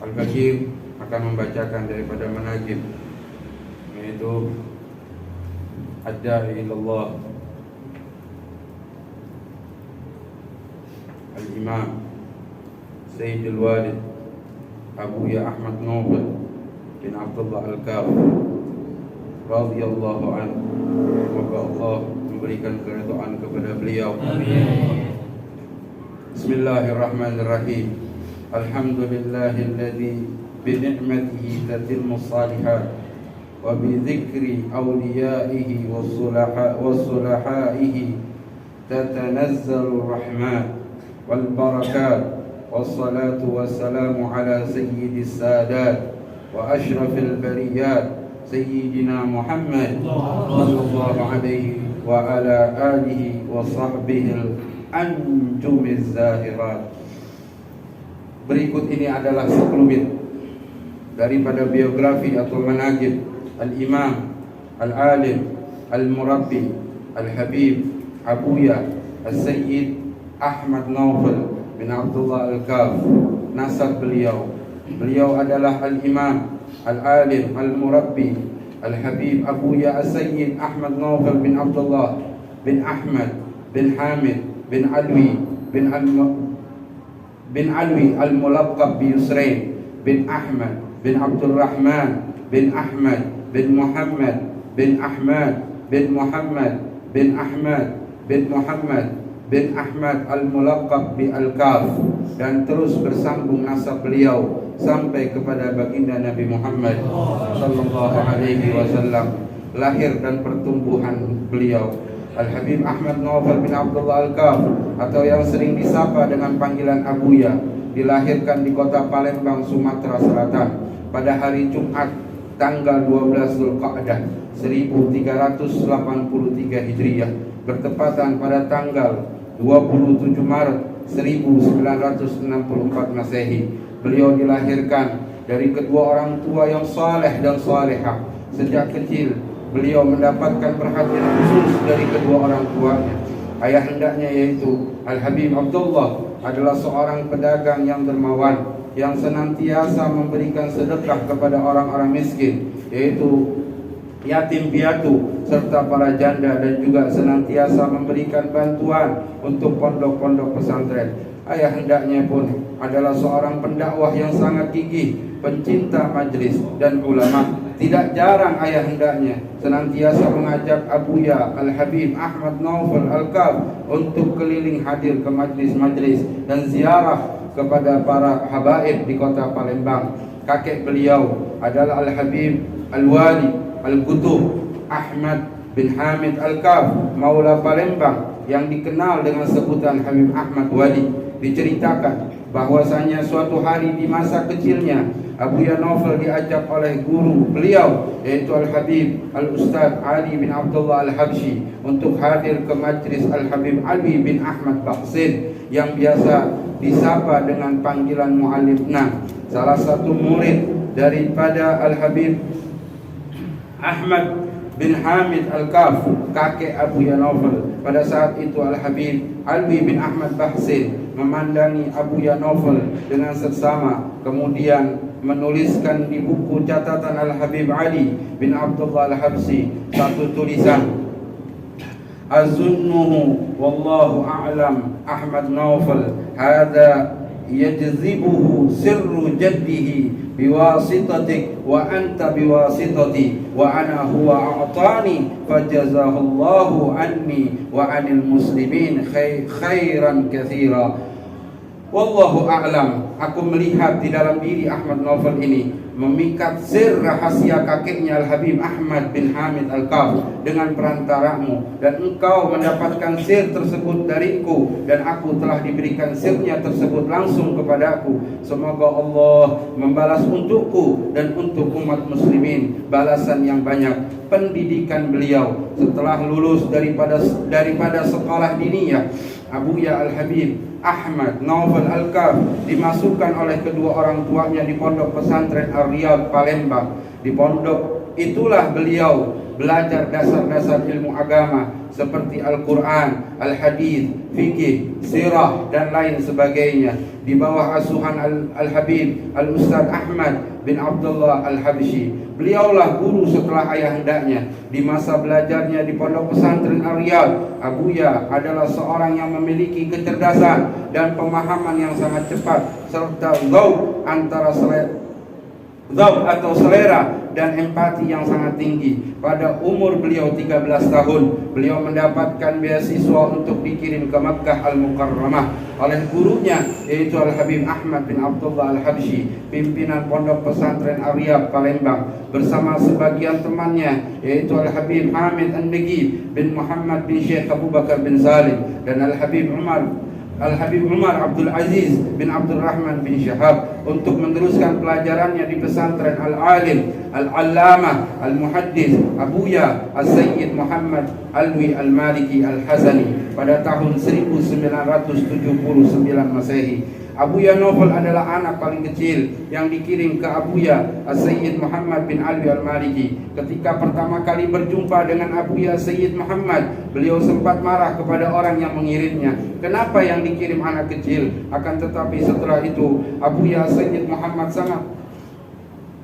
Al-Bagir akan membacakan daripada manaqib, yaitu Ad-Da'i ilallah Al-Imam Sayyidul Walid Abuya Ahmad Nawfal bin Abdullah Al-Kaf radhiyallahu anhu. Semoga Allah memberikan keridhaan kepada beliau. Amin. Bismillahirrahmanirrahim. Alhamdulillahilladzi bi ni'matihi tatimmu shalihat wa bi dzikri awliyaihi was-sulahaihi tatanazzalu rahmat wal barakat. Wassalatu wassalamu ala sayyidis sadat wa ashrafil bariyat Sayyidina Muhammad sallallahu alaihi wa ala alihi wa sahbihi anjumiz zahirat. Berikut ini adalah sekelumit daripada biografi atau manaqib Al-Imam Al-Alim Al-Murabbi Al-Habib Abuya Al-Sayyid Ahmad Nawfal bin Abdullah Al-Kaf. Nasab beliau adalah Al-Imam Al-Alim Al-Murabbi Al-Habib Abuya Al-Sayyid Ahmad Nawfal bin Abdullah bin Ahmad bin Hamid bin Alwi bin Alwi Al-Mulaqab bi Yusrain bin Ahmad bin Abdul Rahman bin Ahmad bin Muhammad bin Ahmad bin Muhammad bin Ahmad bin Muhammad bin Ahmad Al-Mulaqab bi Al-Kaf, dan terus bersambung nasab beliau sampai kepada baginda Nabi Muhammad sallallahu alaihi wasallam. Lahir dan pertumbuhan beliau Al-Habib Ahmad Nawfal bin Abdullah Al-Kaf, atau yang sering disapa dengan panggilan Abuya, dilahirkan di kota Palembang, Sumatera Selatan pada hari Jumat tanggal 12 Zulqa'dah 1383 Hijriah, bertepatan pada tanggal 27 Maret 1964 Masehi. Beliau dilahirkan dari kedua orang tua yang saleh dan salehah. Sejak kecil beliau mendapatkan perhatian khusus dari kedua orang tuanya. Ayah hendaknya yaitu Al-Habib Abdullah adalah seorang pedagang yang dermawan, yang senantiasa memberikan sedekah kepada orang-orang miskin, yaitu yatim piatu serta para janda, dan juga senantiasa memberikan bantuan untuk pondok-pondok pesantren. Ayah hendaknya pun adalah seorang pendakwah yang sangat gigih, pencinta majlis dan ulama. Tidak jarang ayah hendaknya senantiasa mengajak Abuya Al-Habib Ahmad Nawfal Al-Kaf untuk keliling hadir ke majlis-majlis dan ziarah kepada para habaib di kota Palembang. Kakek beliau adalah Al-Habib Al-Wali Al-Qutub Ahmad bin Hamid Al-Kaf, Maula Palembang, yang dikenal dengan sebutan Habib Ahmad Wali. Diceritakan bahwasanya suatu hari di masa kecilnya Abuya Nawfal diajak oleh guru beliau, yaitu Al-Habib Al-Ustadz Ali bin Abdullah Al-Habsyi, untuk hadir ke majlis Al-Habib Ali bin Ahmad Baksin, yang biasa disapa dengan panggilan Mu'allim. Salah satu murid daripada Al-Habib Ahmad bin Hamid Al-Kaf, kakek Abuya Nawfal. Pada saat itu Al-Habib Alwi bin Ahmad Baksin memandangi Abuya Nawfal dengan seksama, kemudian menuliskan di buku catatan Al-Habib Ali bin Abdullah Al-Habsyi satu tulisan, azunnuhu wallahu a'lam Ahmad Nawfal hadza yajzibuhu sirru jaddihi biwasitatik wa anta biwasitati wa ana huwa a'tani fajazahullahu anni wa anil muslimin khairan katsira. Wallahu a'lam. Aku melihat di dalam diri Ahmad Nawfal ini memikat sir rahasia kakeknya Al-Habib Ahmad bin Hamid Al-Kaf dengan perantaramu, dan engkau mendapatkan sir tersebut dariku, dan aku telah diberikan sirnya tersebut langsung kepadaku. Semoga Allah membalas untukku dan untuk umat muslimin balasan yang banyak. Pendidikan beliau setelah lulus daripada sekolah diniyah, Abuya Al-Habib Ahmad Nawfal Al-Kaf dimasukkan oleh kedua orang tuanya di pondok pesantren Ar-Riyad Palembang. Di pondok itulah beliau belajar dasar-dasar ilmu agama seperti Al-Quran, Al-Hadis, Fikih, Sirah dan lain sebagainya di bawah asuhan Al-Habib Al-Ustaz Ahmad bin Abdullah Al-Habsyi. Beliaulah guru setelah ayahandanya. Di masa belajarnya di Pondok Pesantren Ar-Riyadh, Abuya adalah seorang yang memiliki kecerdasan dan pemahaman yang sangat cepat serta zauq atau selera dan empati yang sangat tinggi. Pada umur beliau 13 tahun, beliau mendapatkan beasiswa untuk dikirim ke Makkah Al-Mukarramah oleh gurunya, yaitu Al-Habib Ahmad bin Abdullah Al-Habsyi, pimpinan Pondok Pesantren Ar-Riyadh Palembang, bersama sebagian temannya, yaitu Al-Habib Hamid An-Nagib bin Muhammad bin Syekh Abu Bakar bin Salim dan Al-Habib Umar Abdul Aziz bin Abdul Rahman bin Syahab, untuk meneruskan pelajarannya di pesantren Al-Alim Al-Allamah Al-Muhaddis Abuya As-Sayyid Muhammad Alwi Al-Maliki Al-Hazani pada tahun 1979 Masehi. Abuya Novel adalah anak paling kecil yang dikirim ke Abuya As-Sayyid Muhammad bin Alwi Al-Maliki. Ketika pertama kali berjumpa dengan Abuya Sayyid Muhammad, beliau sempat marah kepada orang yang mengirimnya. Kenapa yang dikirim anak kecil? Akan tetapi setelah itu Abuya Sayyid Muhammad sangat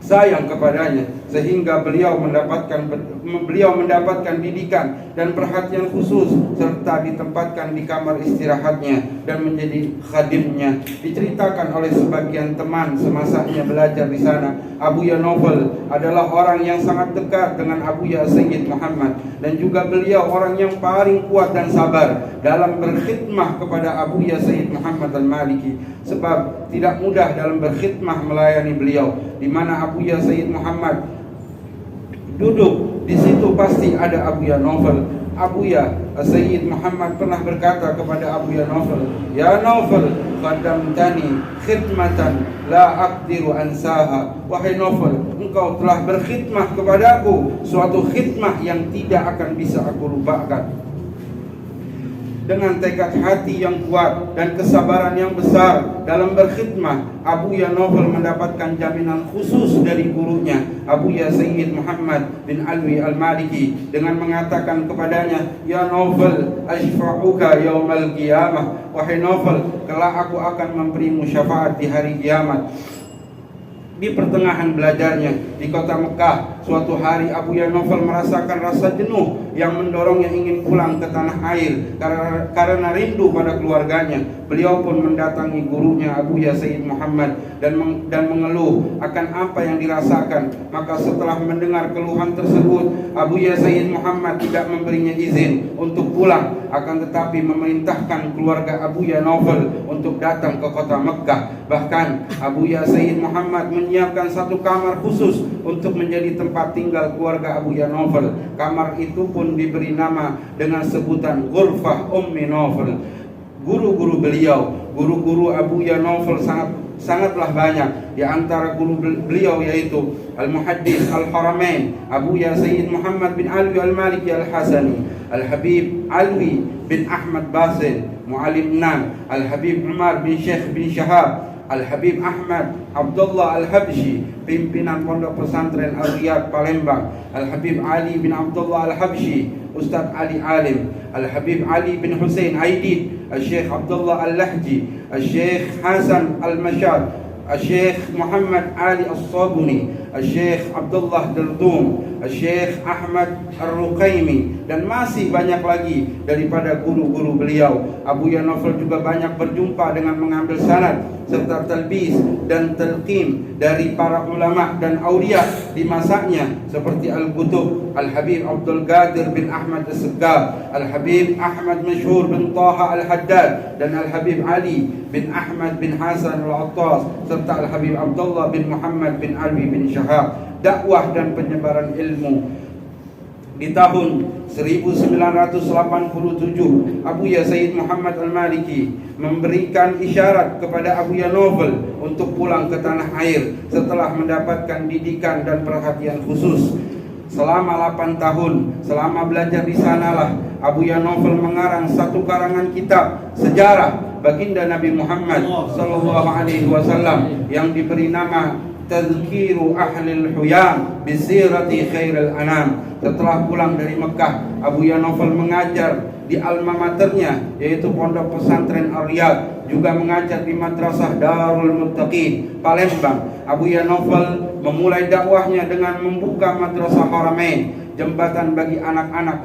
sayang kepadanya, sehingga beliau mendapatkan didikan dan perhatian khusus serta ditempatkan di kamar istirahatnya dan menjadi khadimnya. Diceritakan oleh sebagian teman semasanya belajar di sana, Abuya Novel adalah orang yang sangat dekat dengan Abuya Sayyid Muhammad, dan juga beliau orang yang paling kuat dan sabar dalam berkhidmah kepada Abuya Sayyid Muhammad Al-Maliki, sebab tidak mudah dalam berkhidmah melayani beliau. Di mana Abuya Sayyid Muhammad duduk, di situ pasti ada Abuya Novel. Abuya Sayyid Muhammad pernah berkata kepada Abuya Novel, "Ya Novel, qaddamtani khidmatan la aqdiru ansaha." Wahai Novel, engkau telah berkhidmah kepadaku suatu khidmah yang tidak akan bisa aku lupakan. Dengan tekad hati yang kuat dan kesabaran yang besar dalam berkhidmah, Abuya Novel mendapatkan jaminan khusus dari gurunya, Abuya Sayyid Muhammad bin Alwi Al-Maliki, dengan mengatakan kepadanya, "Ya Novel, ashfa'uka yaumal qiyamah." Wahai Novel, kelak aku akan memberimu syafaat di hari kiamat. Di pertengahan belajarnya di kota Mekah, suatu hari Abuya Novel merasakan rasa jenuh yang mendorongnya ingin pulang ke tanah air karena rindu pada keluarganya. Beliau pun mendatangi gurunya Abuya Sayyid Muhammad dan mengeluh akan apa yang dirasakan. Maka setelah mendengar keluhan tersebut, Abuya Sayyid Muhammad tidak memberinya izin untuk pulang, akan tetapi memerintahkan keluarga Abuya Novel untuk datang ke kota Mekah. Bahkan Abuya Sayyid Muhammad menyiapkan satu kamar khusus untuk menjadi tempat tinggal keluarga Abuya Novel. Kamar itu pun diberi nama dengan sebutan Ghurfah Ummi Novel. Guru-guru guru Abuya Novel sangatlah banyak. Di antara guru beliau yaitu Al-Muhaddis Al-Haramain Abuya Sayyid Muhammad bin Alwi Al-Maliki Al-Hazani, Al-Habib Alwi bin Ahmad Basin Muallim Nan, Al-Habib Umar bin Syekh bin Syahab, Al-Habib Ahmad Abdullah Al-Habsyi, pimpinan Pondok Pesantren Ar-Riyadh Palembang, Al-Habib Ali bin Abdullah Al-Habsyi, Ustaz Ali Alim, Al-Habib Ali bin Hussein Aidid, Al-Syekh Abdullah Al-Lahji, Al-Syekh Hasan Al-Mashad, Al-Syekh Muhammad Ali As-Sabuni, Al-Syekh Abdullah Daldum, Al-Syekh Ahmad Ar-Ruqaimi, dan masih banyak lagi daripada guru-guru beliau. Abuya Novel juga banyak berjumpa dengan mengambil sanad serta talbis dan talqim dari para ulama dan aulia di masanya, seperti Al-Qutub Al-Habib Abdul Qadir bin Ahmad As-Segab, Al-Habib Ahmad Mashhur bin Taha Al-Haddad, dan Al-Habib Ali bin Ahmad bin Hasan Al-Attas, serta Al-Habib Abdullah bin Muhammad bin Alwi bin Syahab. Dakwah dan penyebaran ilmu. Di tahun 1987, Abuya Sayyid Muhammad Al-Maliki memberikan isyarat kepada Abuya Novel untuk pulang ke tanah air setelah mendapatkan didikan dan perhatian khusus. Selama 8 tahun, selama belajar di sanalah Abuya Novel mengarang satu karangan kitab sejarah baginda Nabi Muhammad sallallahu alaihi wasallam yang diberi nama tadhkiru ahlil huyam bisirati khairil anam. Setelah pulang dari Mekah, Abuya Naufal mengajar di alma maternya, yaitu Pondok Pesantren Ar-Riyad, juga mengajar di Madrasah Darul Muttaqin Palembang. Abuya Naufal memulai dakwahnya dengan membuka Madrasah Haramain, jembatan bagi anak-anak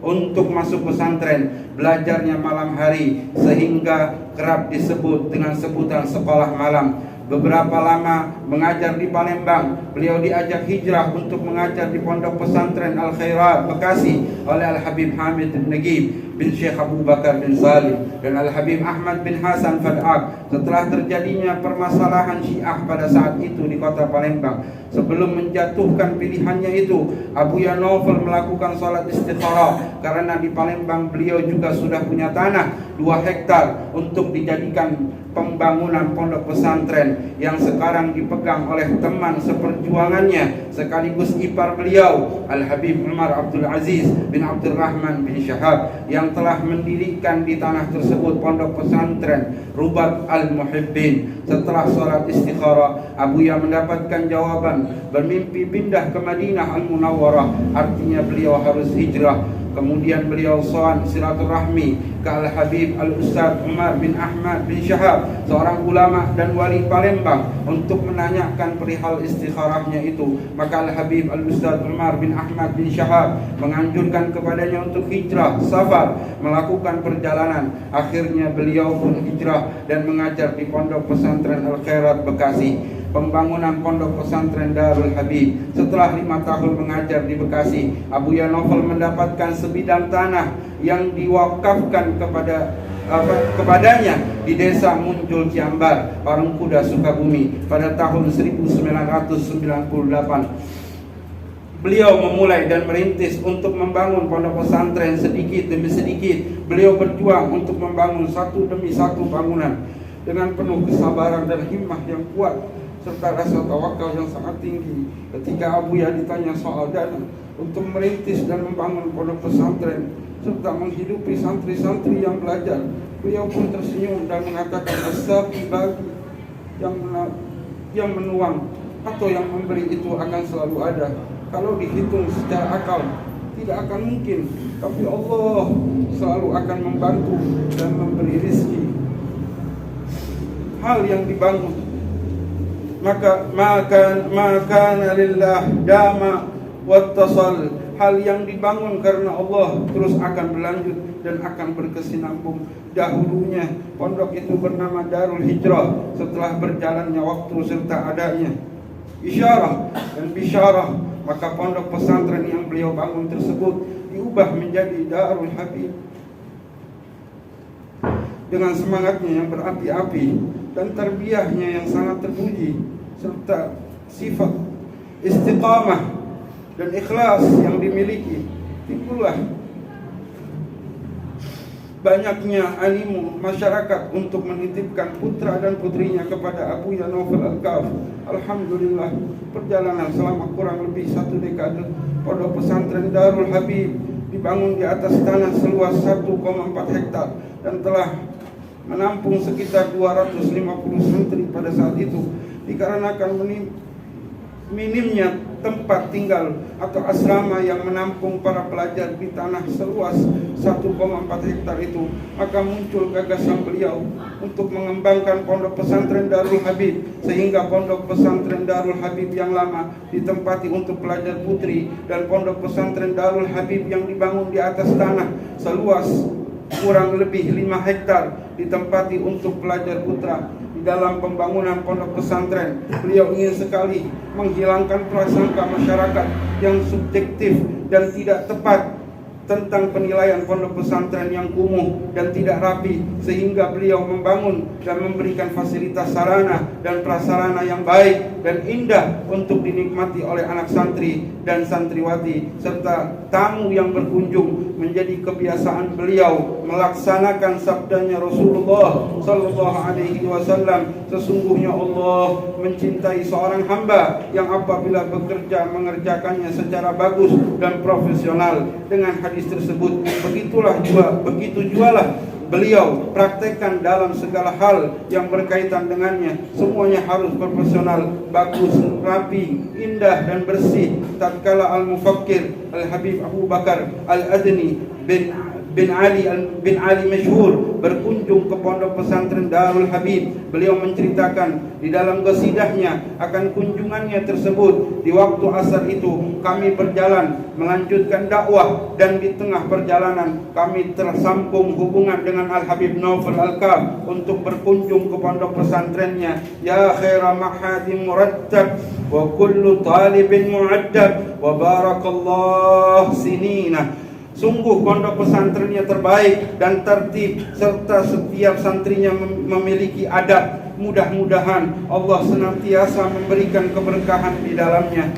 untuk masuk pesantren, belajarnya malam hari sehingga kerap disebut dengan sebutan sekolah malam. Beberapa lama mengajar di Palembang, beliau diajak hijrah untuk mengajar di Pondok Pesantren Al-Khairat Bekasi oleh Al-Habib Hamid bin Nagib bin Syekh Abu Bakar bin Salim dan Al-Habib Ahmad bin Hasan Fad'ak. Setelah terjadinya permasalahan Syiah pada saat itu di kota Palembang, sebelum menjatuhkan pilihannya itu, Abuya Naufal melakukan salat istikharah karena di Palembang beliau juga sudah punya tanah 2 hektar untuk dijadikan pembangunan pondok pesantren yang sekarang dipegang oleh teman seperjuangannya sekaligus ipar beliau, Al-Habib Umar Abdul Aziz bin Abdul Rahman bin Syahab, yang telah mendirikan di tanah tersebut pondok pesantren Rubat Al-Muhibbin. Setelah sholat istikharah, Abuya mendapatkan jawaban bermimpi pindah ke Madinah Al-Munawwarah, artinya beliau harus hijrah. Kemudian beliau sowan silaturahmi ke Al-Habib Al-Ustaz Umar bin Ahmad bin Syahab, seorang ulama dan wali Palembang, untuk menanyakan perihal istikharahnya itu. Maka Al-Habib Al-Ustaz Umar bin Ahmad bin Syahab menganjurkan kepadanya untuk hijrah, safar, melakukan perjalanan. Akhirnya beliau pun hijrah dan mengajar di Pondok Pesantren Al-Khairat Bekasi. Pembangunan Pondok Pesantren Darul Habib. Setelah 5 tahun mengajar di Bekasi, Abuya Naufal mendapatkan sebidang tanah yang diwakafkan kepadanya di Desa Muncul Ciambar, Parungkuda, Sukabumi pada tahun 1998. Beliau memulai dan merintis untuk membangun pondok pesantren sedikit demi sedikit. Beliau berjuang untuk membangun satu demi satu bangunan dengan penuh kesabaran dan himmah yang kuat serta rasa tawakal yang sangat tinggi. Ketika Abuya ditanya soal dana untuk merintis dan membangun pondok pesantren serta menghidupi santri-santri yang belajar, beliau pun tersenyum dan mengatakan, "As-saqi bagi yang menuang atau yang memberi itu akan selalu ada. Kalau dihitung secara akal tidak akan mungkin, tapi Allah selalu akan membantu dan memberi rezeki." Hal yang dibangun maka lillah dama wattasal, hal yang dibangun karena Allah terus akan berlanjut dan akan berkesinambung. Dahulunya pondok itu bernama Darul Hijrah. Setelah berjalannya waktu serta adanya isyarah dan bisyarah, maka pondok pesantren yang beliau bangun tersebut diubah menjadi Darul Habib. Dengan semangatnya yang berapi-api dan tarbiyahnya yang sangat terpuji serta sifat istiqamah dan ikhlas yang dimiliki, timbullah banyaknya animu masyarakat untuk menitipkan putra dan putrinya kepada Abuya Naufal Al-Kaf. Alhamdulillah, perjalanan selama kurang lebih 1 dekade, pondok pesantren Darul Habib dibangun di atas tanah seluas 1,4 hektar dan telah menampung sekitar 250 santri pada saat itu. Dikarenakan minimnya tempat tinggal atau asrama yang menampung para pelajar di tanah seluas 1,4 hektar itu, maka muncul gagasan beliau untuk mengembangkan pondok pesantren Darul Habib, sehingga pondok pesantren Darul Habib yang lama ditempati untuk pelajar putri dan pondok pesantren Darul Habib yang dibangun di atas tanah seluas kurang lebih 5 hektar ditempati untuk pelajar putra. Di dalam pembangunan pondok pesantren, beliau ingin sekali menghilangkan prasangka masyarakat yang subjektif dan tidak tepat tentang penilaian pondok pesantren yang kumuh dan tidak rapi, sehingga beliau membangun dan memberikan fasilitas sarana dan prasarana yang baik dan indah untuk dinikmati oleh anak santri dan santriwati serta tamu yang berkunjung. Menjadi kebiasaan beliau melaksanakan sabdanya Rasulullah sallallahu alaihi wasallam, "Sesungguhnya Allah mencintai seorang hamba yang apabila bekerja mengerjakannya secara bagus dan profesional." Dengan hadis tersebut, begitu jualah beliau praktekkan dalam segala hal yang berkaitan dengannya. Semuanya harus profesional, bagus, rapi, indah dan bersih. Tatkala Al-Mufakkir Al-Habib Abu Bakar Al-Adni bin Ali Masyhur berkunjung ke pondok pesantren Darul Habib, beliau menceritakan di dalam qasidahnya akan kunjungannya tersebut. Di waktu asar itu kami berjalan melanjutkan dakwah, dan di tengah perjalanan kami tersambung hubungan dengan Al-Habib Naufal Al-Kaf untuk berkunjung ke pondok pesantrennya. Ya khaira mahadim murattab wa kullu talibin mu'addab wa barakallah sinina. Sungguh pondok pesantrennya terbaik dan tertib, serta setiap santrinya memiliki adab. Mudah-mudahan Allah senantiasa memberikan keberkahan di dalamnya.